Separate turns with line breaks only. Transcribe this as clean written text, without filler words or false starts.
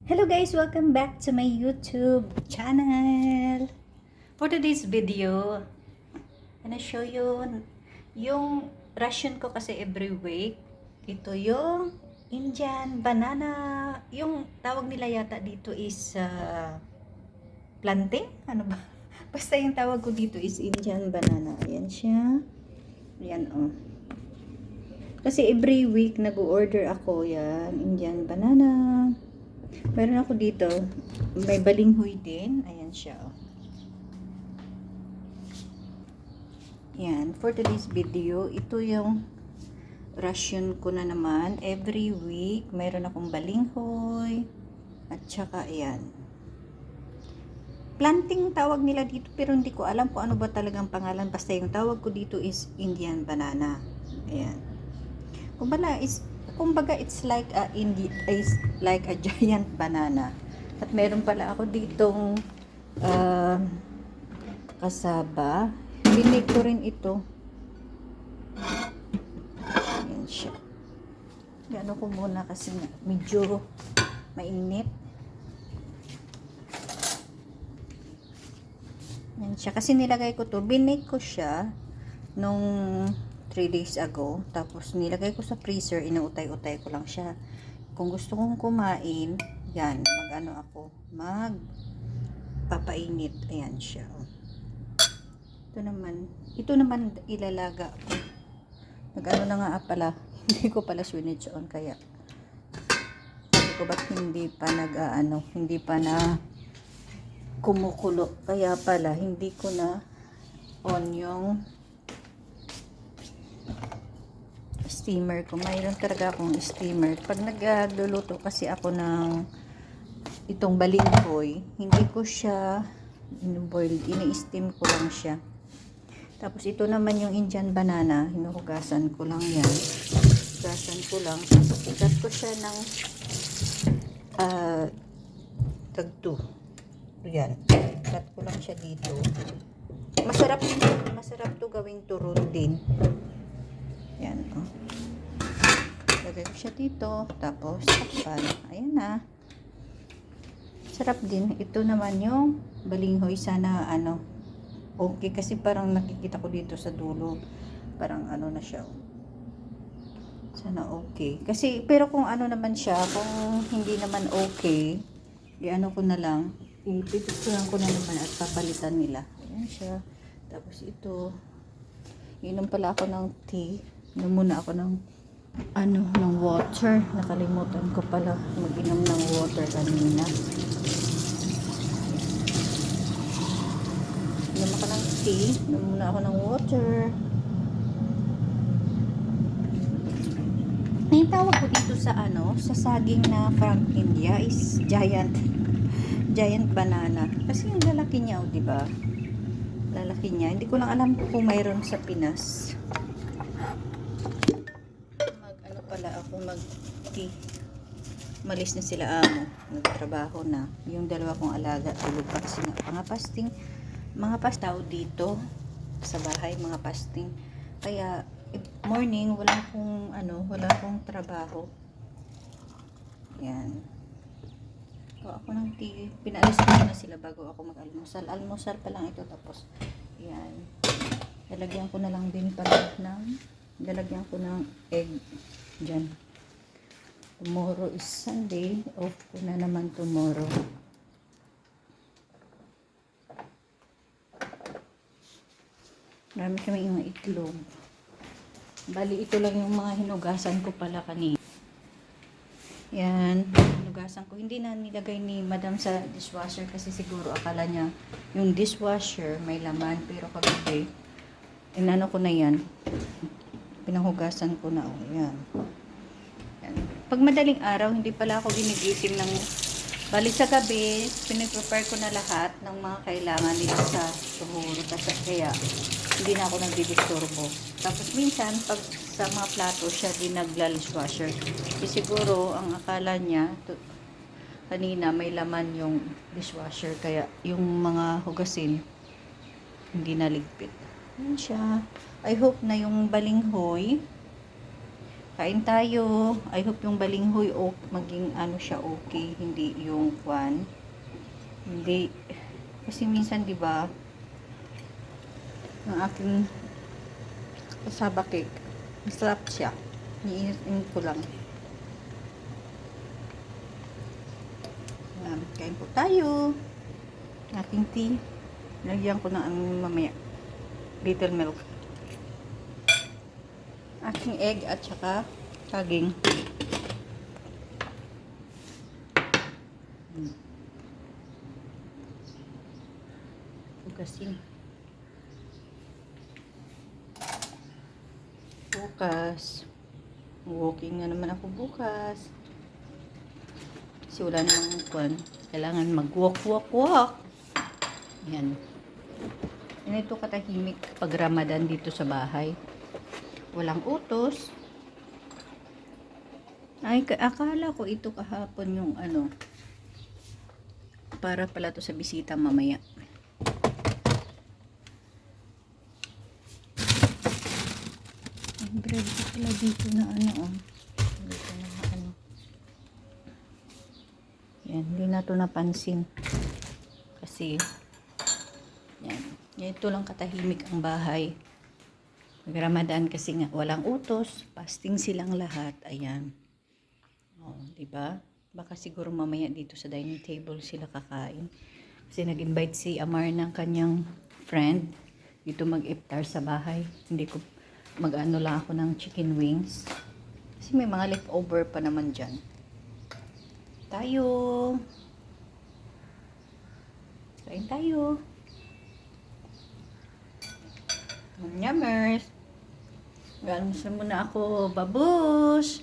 Hello guys, welcome back to my YouTube channel. For today's video, I'm gonna show you yung ration ko kasi every week. Ito yung Indian banana. Yung tawag nila yata dito is plantain? Ano ba? Basta yung tawag ko dito is Indian banana. Ayan siya. Ayan oh. Kasi every week nag-order ako yan. Indian banana. Meron ako dito, may balinghoy din. Ayan siya. Oh. Yan, for today's video, ito yung ration ko na naman. Every week, meron akong balinghoy. At saka, ayan. Planting tawag nila dito, pero hindi ko alam kung ano ba talagang pangalan. Basta yung tawag ko dito is Indian banana. Ayan. Kumbaga it's like a giant banana. At meron pala ako ditong kasaba. Binig ko rin ito. Ayan siya. Gano ko muna kasi medyo mainit. Ayan siya. Kasi nilagay ko to. Binig ko siya nung 3 days ago. Tapos nilagay ko sa freezer. Inuutay-utay ko lang siya. Kung gusto kong kumain, yan. Magpapainit. Ayan siya. Ito naman ilalaga ko. Nag-ano na nga pala. Hindi ko pala switch on. Kaya hindi ko ba't hindi pa na kumukulo. Kaya pala, hindi ko na on yung steamer ko. Mayroon talaga akong steamer. Pag nagluluto kasi ako ng itong balinghoy, hindi ko siya in-boil. Ini-steam ko lang siya. Tapos ito naman yung Indian banana. Hinuhugasan ko lang yan. Hugasan ko lang. Ikat ko siya ng tag-2. Yan. Ikat ko lang siya dito. Masarap to gawing turon din. Yan, oh. Lagay ko siya dito. Tapos, takpan. Ayan na. Sarap din. Ito naman yung balinghoy. Sana, okay. Kasi parang nakikita ko dito sa dulo. Parang na siya. Sana okay. Kasi, pero kung naman siya, kung hindi naman okay, ko na lang. Ipipicturan ko na naman at papalitan nila. Ayan siya. Tapos ito. Inom pala ako ng tea. Inom muna ako ng water. Nakalimutan ko pala mag-inom ng water kanina. Inom ako ng tea. Inom muna ako ng water. Yung tawag ko dito sa sa saging na from India is giant banana. Kasi yung lalaki niya, di ba? Lalaki niya. Hindi ko lang alam kung mayroon sa Pinas. Mag-tea. Malis na sila nagtrabaho na. Yung dalawa kong alaga tulog pa kasi mga pastaw dito sa bahay, mga pasting. Kaya morning wala akong trabaho. Yan. Ako ng tea. Pinaalis ko na sila bago ako mag-almusal. Almusal pa lang ito, tapos yan. Lalagyan ko ng egg dyan. Tomorrow is Sunday. Off ko na naman tomorrow. Marami kami yung itlog. Bali, ito lang yung mga hinugasan ko pala kanina. Yan. Hinugasan ko. Hindi na nilagay ni madam sa dishwasher kasi siguro akala niya yung dishwasher may laman. Pero kagabi, inano ko na yan. Pinanghugasan ko na. Yan. Pag madaling araw, hindi pala ako ginigising ng balik sa gabi, pinag-prepare ko na lahat ng mga kailangan nila sa suhuro. Kaya, hindi na ako nagdidisturbo. Tapos minsan, pag sa mga plato, siya din naglalishwasher. Siguro, ang akala niya, kanina may laman yung dishwasher. Kaya, yung mga hugasin, hindi naligpit. Yan siya. I hope na yung balinghoy, Kain tayo. I hope yung balinghoy maging ano siya okay, hindi yung kwan. Hindi kasi minsan 'di ba ang aking kasaba cake, masarap siya. Iinit ko lang. Kain po tayo. Aking tea. Lagyan ko ng mamaya. Bitter milk. Aking egg at saka saging. Hugasin. Bukas. Walking na naman ako bukas. Kasi wala namang kwan. Kailangan mag-walk. Yan. Ganito katahimik pag Ramadan dito sa bahay. Walang utos. Ay, akala ko ito kahapon yung ano. Para pala to sa bisita mamaya. Ang bread ko pala dito na ano oh. Dito na ano. Yan, hindi na to napansin. Kasi yan. Ito lang katahimik ang bahay. Mag-Ramadan kasi nga walang utos, fasting silang lahat. Ayan. Oh, 'di ba? Baka siguro mamaya dito sa dining table sila kakain. Kasi nag-invite si Amar ng kanyang friend dito mag-iftar sa bahay. Hindi ko mag-ano lang ako ng chicken wings. Kasi may mga leftover pa naman diyan. Tayo. Kain tayo. Yummers. Galing muna ako, babush.